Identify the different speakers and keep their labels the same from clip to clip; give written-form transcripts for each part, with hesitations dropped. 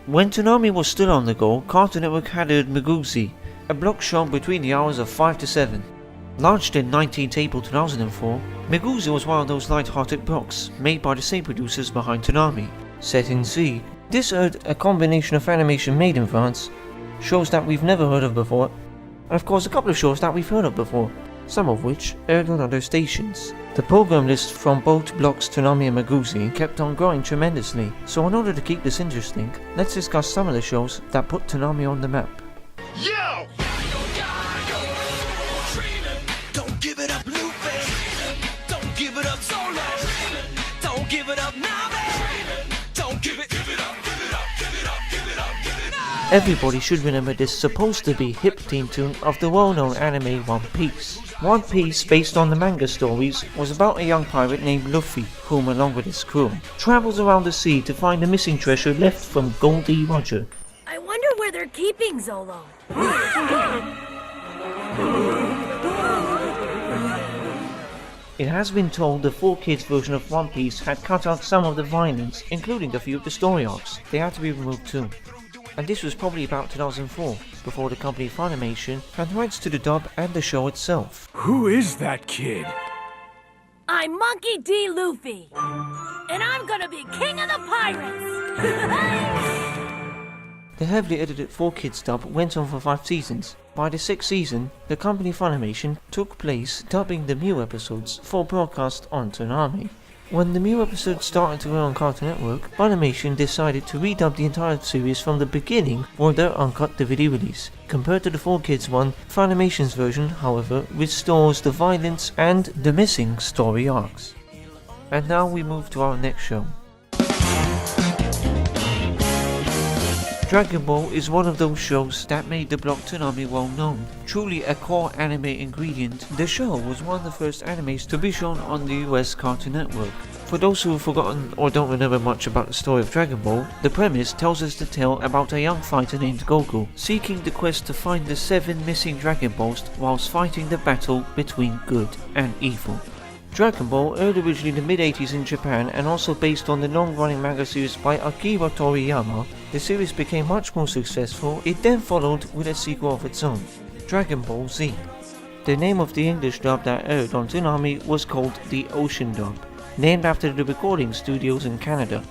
Speaker 1: When Toonami was still on the go, Cartoon Network had aired Meguzi, a block shown between the hours of 5 to 7. Launched in 19th April 2004, Meguzi was one of those light-hearted blocks made by the same producers behind Toonami. Set in Z, this aired a combination of animation made in France, shows that we've never heard of before, and of course a couple of shows that we've heard of before, some of which aired on other stations. The program list from both blocks Toonami and Meguzi kept on growing tremendously, so in order to keep this interesting, let's discuss some of the shows that put Toonami on the map.
Speaker 2: Yo! Don't give it up, Lupe. Don't give it up solo. Don't give it up now, baby. Don't give it up, give it up, give it up, give it up, give it up.
Speaker 1: Everybody should remember this supposed to be hip theme tune of the well-known anime One Piece. One Piece, based on the manga stories, was about a young pirate named Luffy, whom along with his crew, travels around the sea to find the missing treasure left from Goldie Roger.
Speaker 3: I wonder where they're keeping Zolo.
Speaker 1: It has been told the 4Kids version of One Piece had cut out some of the violence, including a few of the story arcs. They had to be removed too. And this was probably about 2004, before the company Funimation had rights to the dub and the show itself.
Speaker 4: Who is that kid?
Speaker 3: I'm Monkey D. Luffy, and I'm gonna be king of the pirates!
Speaker 1: The heavily edited 4Kids dub went on for 5 seasons. By the 6th season, the company Funimation took place dubbing the Mew episodes for broadcast on Toonami. When the Mew episodes started to air on Cartoon Network, Funimation decided to redub the entire series from the beginning for their uncut DVD release. Compared to the 4Kids one, Funimation's version, however, restores the violence and the missing story arcs. And now we move to our next show. Dragon Ball is one of those shows that made the block Toonami well known. Truly a core anime ingredient, the show was one of the first animes to be shown on the US Cartoon Network. For those who have forgotten or don't remember much about the story of Dragon Ball, the premise tells us the tale about a young fighter named Goku, seeking the quest to find the 7 missing Dragon Balls whilst fighting the battle between good and evil. Dragon Ball aired originally in the mid-80s in Japan and also based on the long-running manga series by Akira Toriyama. The series became much more successful. It then followed with a sequel of its own, Dragon Ball Z. The name of the English dub that aired on Toonami was called the Ocean Dub, named after the recording studios in Canada.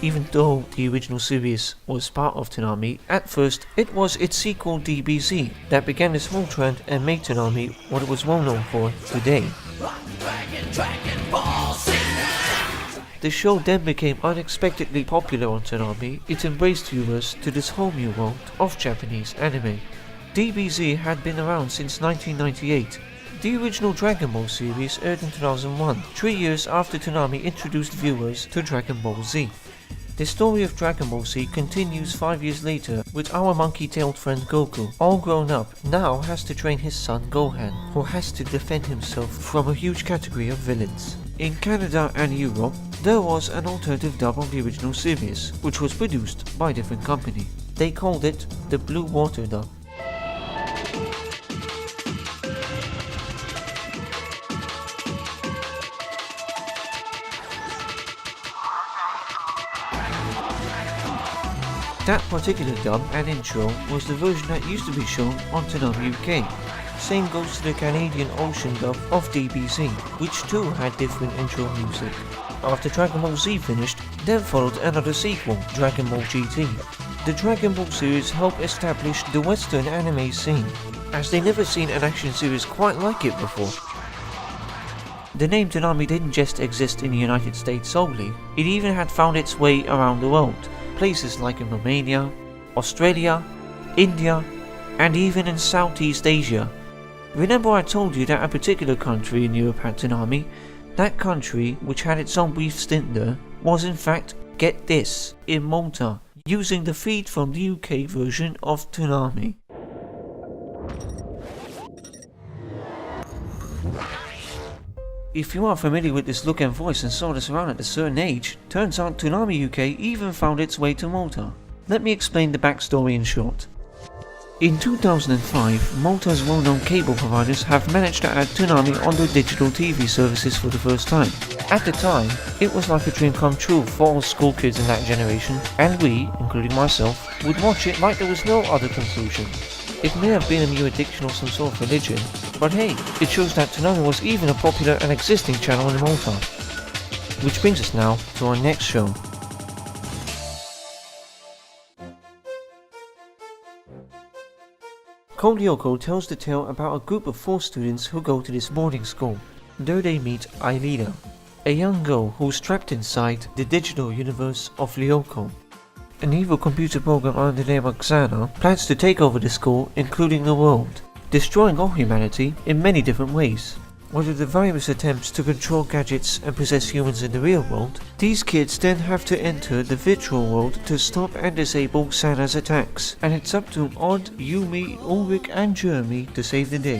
Speaker 1: Even though the original series was part of Toonami, at first it was its sequel DBZ that began this whole trend and made Toonami what it was well known for today. The show then became unexpectedly popular on Toonami. It embraced viewers to this whole new world of Japanese anime. DBZ had been around since 1998. The original Dragon Ball series aired in 2001, 3 years after Toonami introduced viewers to Dragon Ball Z. The story of Dragon Ball Z continues 5 years later with our monkey-tailed friend Goku, all grown up, now has to train his son Gohan, who has to defend himself from a huge category of villains. In Canada and Europe, there was an alternative dub of the original series, which was produced by a different company. They called it the Blue Water dub. That particular dub and intro was the version that used to be shown on Toonami UK. Same goes to the Canadian Ocean dub of DBZ, which too had different intro music. After Dragon Ball Z finished, then followed another sequel, Dragon Ball GT. The Dragon Ball series helped establish the Western anime scene, as they never seen an action series quite like it before. The name Toonami didn't just exist in the United States solely, it even had found its way around the world. Places like in Romania, Australia, India, and even in Southeast Asia. Remember I told you that a particular country in Europe had Toonami? That country, which had its own brief stint there, was in fact, get this, in Malta, using the feed from the UK version of Toonami. If you are familiar with this look and voice and saw this around at a certain age, turns out Toonami UK even found its way to Malta. Let me explain the backstory in short. In 2005, Malta's well-known cable providers have managed to add Toonami on their digital TV services for the first time. At the time, it was like a dream come true for all school kids in that generation, and we, including myself, would watch it like there was no other conclusion. It may have been a new addiction or some sort of religion, but hey, it shows that Toonami was even a popular and existing channel in Malta. Which brings us now to our next show. Code Yoko tells the tale about a group of 4 students who go to this boarding school. There they meet Aelida, a young girl who's trapped inside the digital universe of Yoko. An evil computer program under the name of Xana plans to take over the school, including the world, destroying all humanity in many different ways. Whether the virus attempts to control gadgets and possess humans in the real world, these kids then have to enter the virtual world to stop and disable Xana's attacks, and it's up to Odd, Yumi, Ulrich and Jeremy to save the day.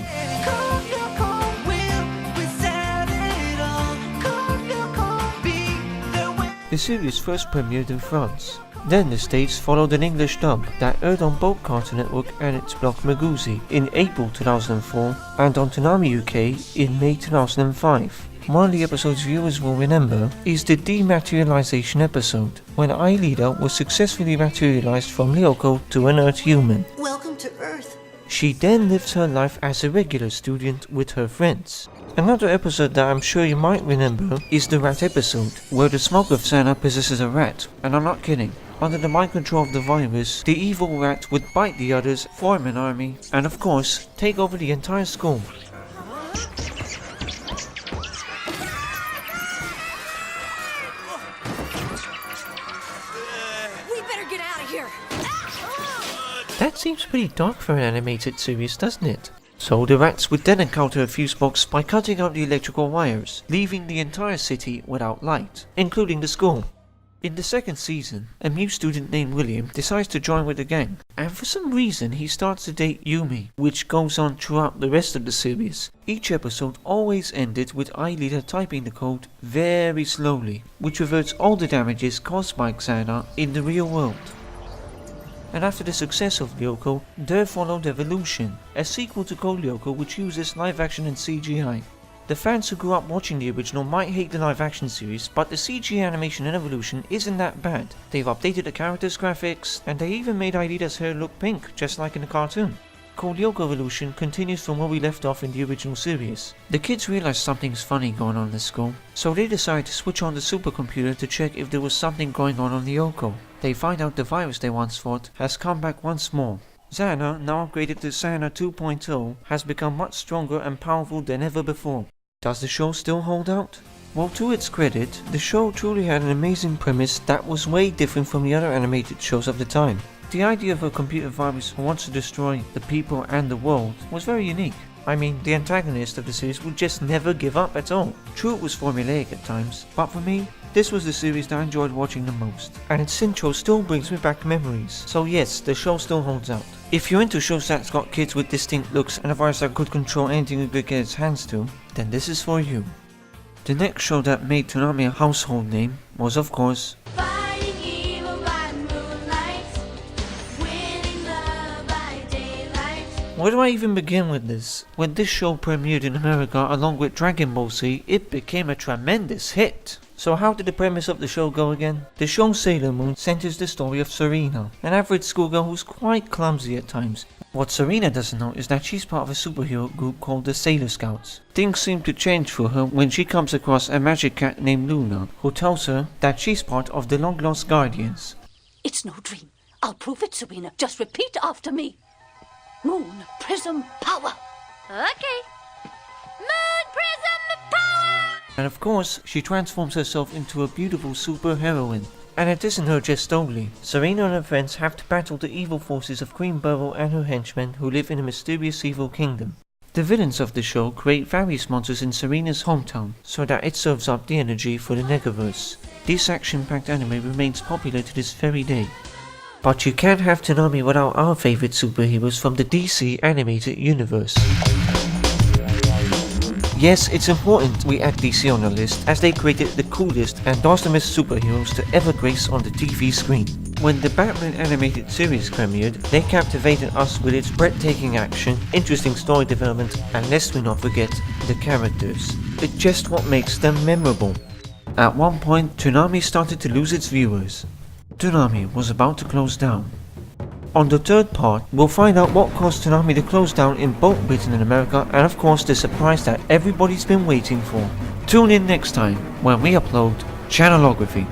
Speaker 1: The series first premiered in France. Then the States followed an English dub that aired on both Cartoon Network and its block Maguzi in April 2004 and on Toonami UK in May 2005. One of the episodes viewers will remember is the dematerialization episode, when Aelida was successfully materialized from Yoko to an Earth human.
Speaker 4: Welcome to Earth.
Speaker 1: She then lives her life as a regular student with her friends. Another episode that I'm sure you might remember is the rat episode, where the smoke of Xana possesses a rat, and I'm not kidding. Under the mind control of the virus, the evil rat would bite the others, form an army, and of course, take over the entire school.
Speaker 3: We better get out of here.
Speaker 1: That seems pretty dark for an animated series, doesn't it? So the rats would then encounter a fuse box by cutting out the electrical wires, leaving the entire city without light, including the school. In the second season, a new student named William decides to join with the gang, and for some reason he starts to date Yumi, which goes on throughout the rest of the series. Each episode always ended with Aelida typing the code very slowly, which reverts all the damages caused by Xana in the real world. And after the success of Yoko, there followed Evolution, a sequel to Code Yoko which uses live action and CGI. The fans who grew up watching the original might hate the live action series, but the CG animation in Evolution isn't that bad. They've updated the characters' graphics, and they even made Aelida's hair look pink, just like in the cartoon. Code Yoko Evolution continues from where we left off in the original series. The kids realize something's funny going on in the school, so they decide to switch on the supercomputer to check if there was something going on the Yoko. They find out the virus they once fought has come back once more. Xana, now upgraded to Xana 2.0, has become much stronger and powerful than ever before. Does the show still hold out? Well, to its credit, the show truly had an amazing premise that was way different from the other animated shows of the time. The idea of a computer virus who wants to destroy the people and the world was very unique. I mean, the antagonist of the series would just never give up at all. True, it was formulaic at times, but for me, this was the series that I enjoyed watching the most, and its intro still brings me back memories. So yes, the show still holds out. If you're into shows that's got kids with distinct looks and a virus that could control anything it could get its hands to, then this is for you. The next show that made Toonami a household name was, of course,
Speaker 3: Fighting evil by moonlight, winning love by daylight.
Speaker 1: where do I even begin with this? When this show premiered in America along with Dragon Ball Z, it became a tremendous hit. So how did the premise of the show go again? The show Sailor Moon centers the story of Serena, an average schoolgirl who's quite clumsy at times. What Serena doesn't know is that she's part of a superhero group called the Sailor Scouts. Things seem to change for her when she comes across a magic cat named Luna, who tells her that she's part of the long lost Guardians.
Speaker 4: It's no dream. I'll prove it, Serena. Just repeat after me. Moon, prism, power.
Speaker 3: Okay. Moon Prism Power!
Speaker 1: And of course, she transforms herself into a beautiful superheroine. And it isn't her just only. Serena and her friends have to battle the evil forces of Queen Beryl and her henchmen who live in a mysterious evil kingdom. The villains of the show create various monsters in Serena's hometown, so that it serves up the energy for the Negaverse. This action-packed anime remains popular to this very day. But you can't have Toonami without our favorite superheroes from the DC animated universe. Yes, it's important we add DC on our list, as they created the coolest and awesomest superheroes to ever grace on the TV screen. When the Batman animated series premiered, they captivated us with its breathtaking action, interesting story development, and lest we not forget, the characters. It's just what makes them memorable. At one point, Toonami started to lose its viewers. Toonami was about to close down. On the third part, we'll find out what caused Toonami to close down in both Britain and America, and of course the surprise that everybody's been waiting for. Tune in next time when we upload Channelography.